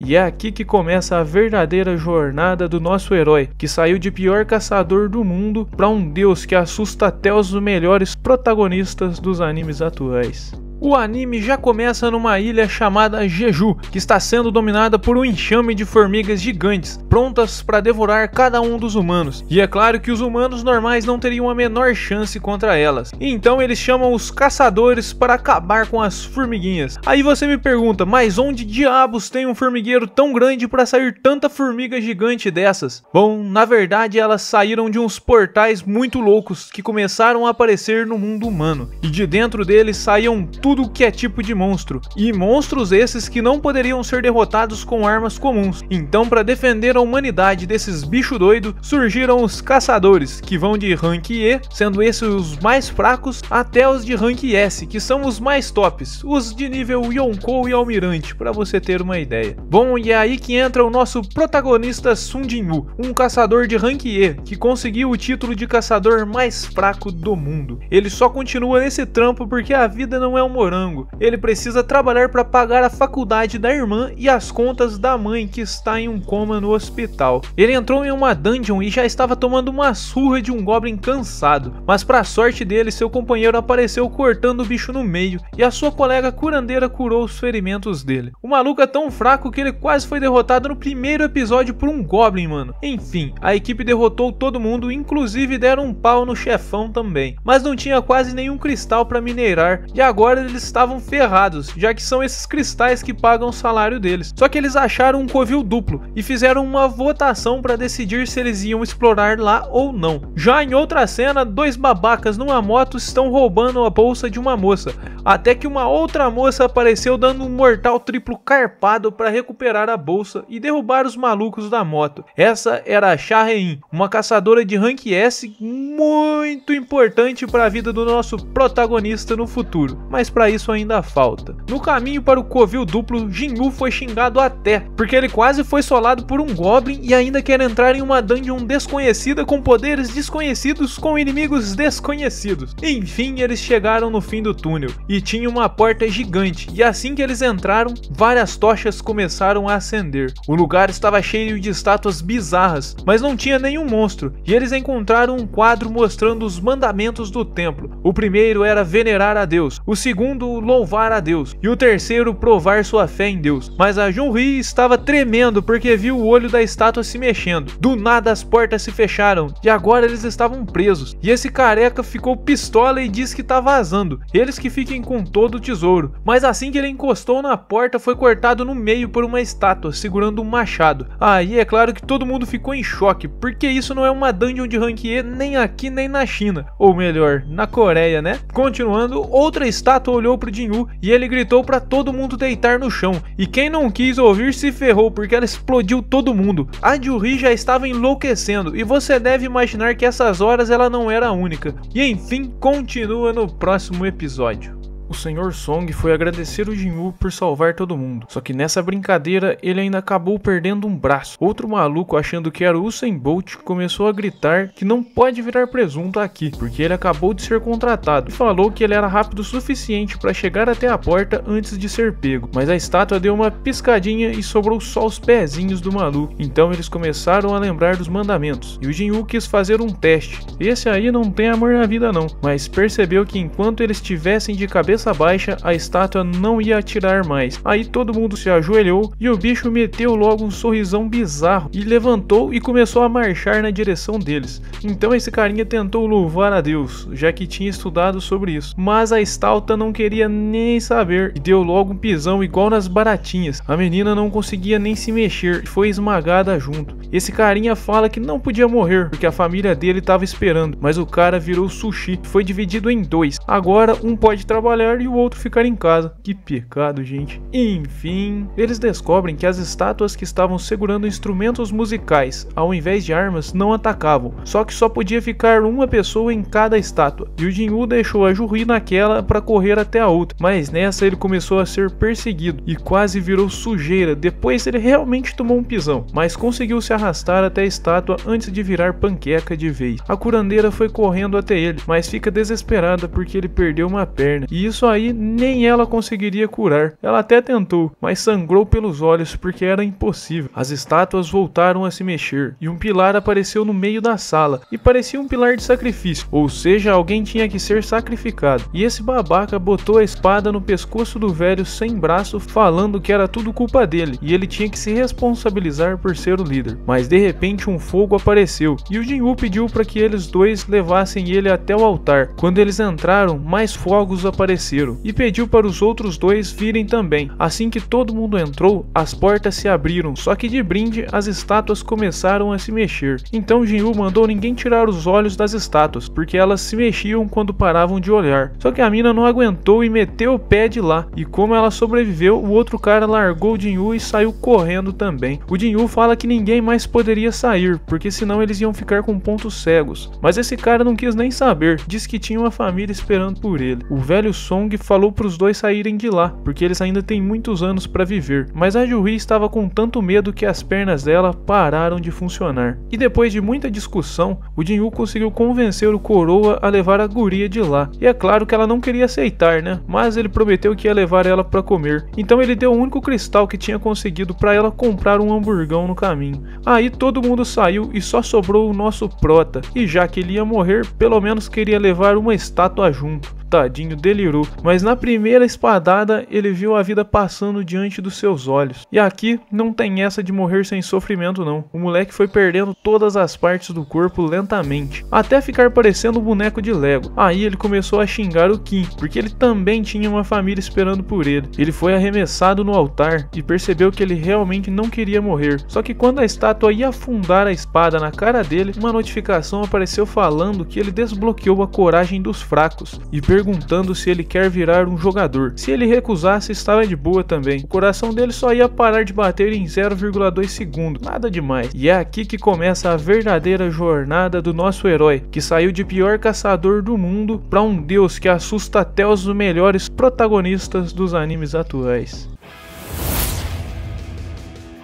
E é aqui que começa a verdadeira jornada do nosso herói, que saiu de pior caçador do mundo para um deus que assusta até os melhores protagonistas dos animes atuais. O anime já começa numa ilha chamada Jeju, que está sendo dominada por um enxame de formigas gigantes, prontas para devorar cada um dos humanos. E é claro que os humanos normais não teriam a menor chance contra elas. Então eles chamam os caçadores para acabar com as formiguinhas. Aí você me pergunta, mas onde diabos tem um formigueiro tão grande para sair tanta formiga gigante dessas? Bom, na verdade elas saíram de uns portais muito loucos que começaram a aparecer no mundo humano. E de dentro deles saíam tudo que é tipo de monstro, e monstros esses que não poderiam ser derrotados com armas comuns. Então, para defender a humanidade desses bichos doidos, surgiram os caçadores, que vão de rank E, sendo esses os mais fracos, até os de rank S, que são os mais tops, os de nível Yonkou e Almirante, para você ter uma ideia. Bom, e é aí que entra o nosso protagonista Sun Jin-woo, um caçador de rank E, que conseguiu o título de caçador mais fraco do mundo. Ele só continua nesse trampo porque a vida não é um morango. Ele precisa trabalhar para pagar a faculdade da irmã e as contas da mãe que está em um coma no hospital. Ele entrou em uma dungeon e já estava tomando uma surra de um goblin cansado, mas para sorte dele, seu companheiro apareceu cortando o bicho no meio e a sua colega curandeira curou os ferimentos dele. O maluco é tão fraco que ele quase foi derrotado no primeiro episódio por um goblin, mano. Enfim, a equipe derrotou todo mundo, inclusive deram um pau no chefão também, mas não tinha quase nenhum cristal para minerar e agora eles estavam ferrados, já que são esses cristais que pagam o salário deles. Só que eles acharam um covil duplo e fizeram uma votação para decidir se eles iam explorar lá ou não. Já em outra cena, dois babacas numa moto estão roubando a bolsa de uma moça, até que uma outra moça apareceu dando um mortal triplo carpado para recuperar a bolsa e derrubar os malucos da moto. Essa era a Sharein, uma caçadora de rank S muito importante para a vida do nosso protagonista no futuro, mas para isso ainda falta. No caminho para o covil duplo, Jin-woo foi xingado até, porque ele quase foi solado por um goblin e ainda quer entrar em uma dungeon desconhecida com poderes desconhecidos com inimigos desconhecidos. Enfim, eles chegaram no fim do túnel e tinha uma porta gigante, e assim que eles entraram, várias tochas começaram a acender. O lugar estava cheio de estátuas bizarras, mas não tinha nenhum monstro, e eles encontraram um quadro mostrando os mandamentos do templo. O primeiro era venerar a Deus, o segundo louvar a Deus, e o terceiro provar sua fé em Deus. Mas a Junri estava tremendo porque viu o olho da estátua se mexendo. Do nada as portas se fecharam e agora eles estavam presos, e esse careca ficou pistola e disse que tá vazando, eles que fiquem com todo o tesouro. Mas assim que ele encostou na porta, foi cortado no meio por uma estátua segurando um machado. Aí é claro que todo mundo ficou em choque, porque isso não é uma dungeon de rank E nem aqui nem na China, ou melhor, na Coreia, né? Continuando, outra estátua olhou pro Jin-woo e ele gritou para todo mundo deitar no chão, e quem não quis ouvir se ferrou porque ela explodiu todo mundo. A Junri já estava enlouquecendo e você deve imaginar que essas horas ela não era a única. E enfim, continua no próximo episódio. O Sr. Song foi agradecer o Jin-woo por salvar todo mundo, só que nessa brincadeira ele ainda acabou perdendo um braço. Outro maluco, achando que era o Usain Bolt, começou a gritar que não pode virar presunto aqui, porque ele acabou de ser contratado, e falou que ele era rápido o suficiente para chegar até a porta antes de ser pego. Mas a estátua deu uma piscadinha e sobrou só os pezinhos do maluco. Então eles começaram a lembrar dos mandamentos, e o Jin-woo quis fazer um teste. Esse aí não tem amor na vida não, mas percebeu que enquanto eles estivessem de cabeça baixa, a estátua não ia atirar mais. Aí todo mundo se ajoelhou e o bicho meteu logo um sorrisão bizarro e levantou e começou a marchar na direção deles. Então esse carinha tentou louvar a Deus, já que tinha estudado sobre isso, mas a estátua não queria nem saber e deu logo um pisão igual nas baratinhas. A menina não conseguia nem se mexer e foi esmagada junto. Esse carinha fala que não podia morrer porque a família dele estava esperando, mas o cara virou sushi, foi dividido em dois. Agora um pode trabalhar e o outro ficar em casa. Que pecado, gente. Enfim, eles descobrem que as estátuas que estavam segurando instrumentos musicais, ao invés de armas, não atacavam, só que só podia ficar uma pessoa em cada estátua, e o Jin-woo deixou a Junri naquela para correr até a outra, mas nessa ele começou a ser perseguido e quase virou sujeira. Depois ele realmente tomou um pisão, mas conseguiu se arrastar até a estátua antes de virar panqueca de vez. A curandeira foi correndo até ele, mas fica desesperada porque ele perdeu uma perna, e isso isso aí nem ela conseguiria curar. Ela até tentou, mas sangrou pelos olhos porque era impossível. As estátuas voltaram a se mexer e um pilar apareceu no meio da sala e parecia um pilar de sacrifício, ou seja, alguém tinha que ser sacrificado. E esse babaca botou a espada no pescoço do velho sem braço, falando que era tudo culpa dele e ele tinha que se responsabilizar por ser o líder. Mas de repente um fogo apareceu e o Jinwoo pediu para que eles dois levassem ele até o altar. Quando eles entraram, mais fogos apareceram e pediu para os outros dois virem também. Assim que todo mundo entrou, as portas se abriram, só que de brinde as estátuas começaram a se mexer. Então Jinwoo mandou ninguém tirar os olhos das estátuas, porque elas se mexiam quando paravam de olhar. Só que a mina não aguentou e meteu o pé de lá, e como ela sobreviveu, o outro cara largou o Jinwoo e saiu correndo também. O Jinwoo fala que ninguém mais poderia sair, porque senão eles iam ficar com pontos cegos. Mas esse cara não quis nem saber, disse que tinha uma família esperando por ele. O velho Song falou para os dois saírem de lá, porque eles ainda têm muitos anos para viver. Mas a Ju-Hee estava com tanto medo que as pernas dela pararam de funcionar. E depois de muita discussão, o Jinwoo conseguiu convencer o coroa a levar a guria de lá. E é claro que ela não queria aceitar, né? Mas ele prometeu que ia levar ela para comer. Então ele deu o único cristal que tinha conseguido para ela comprar um hamburgão no caminho. Aí todo mundo saiu e só sobrou o nosso prota. E já que ele ia morrer, pelo menos queria levar uma estátua junto. Tadinho, delirou, mas na primeira espadada ele viu a vida passando diante dos seus olhos. E aqui não tem essa de morrer sem sofrimento não. O moleque foi perdendo todas as partes do corpo lentamente, até ficar parecendo um boneco de Lego. Aí ele começou a xingar o Kim, porque ele também tinha uma família esperando por ele. Ele foi arremessado no altar e percebeu que ele realmente não queria morrer. Só que quando a estátua ia afundar a espada na cara dele, uma notificação apareceu falando que ele desbloqueou a coragem dos fracos e perguntando se ele quer virar um jogador. Se ele recusasse, estava de boa também. O coração dele só ia parar de bater em 0,2 segundos, nada demais. E é aqui que começa a verdadeira jornada do nosso herói, que saiu de pior caçador do mundo para um deus que assusta até os melhores protagonistas dos animes atuais.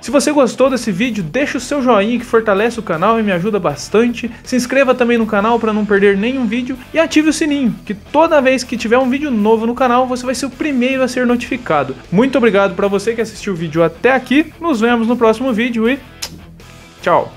Se você gostou desse vídeo, deixa o seu joinha que fortalece o canal e me ajuda bastante. Se inscreva também no canal para não perder nenhum vídeo e ative o sininho, que toda vez que tiver um vídeo novo no canal, você vai ser o primeiro a ser notificado. Muito obrigado para você que assistiu o vídeo até aqui, nos vemos no próximo vídeo e tchau!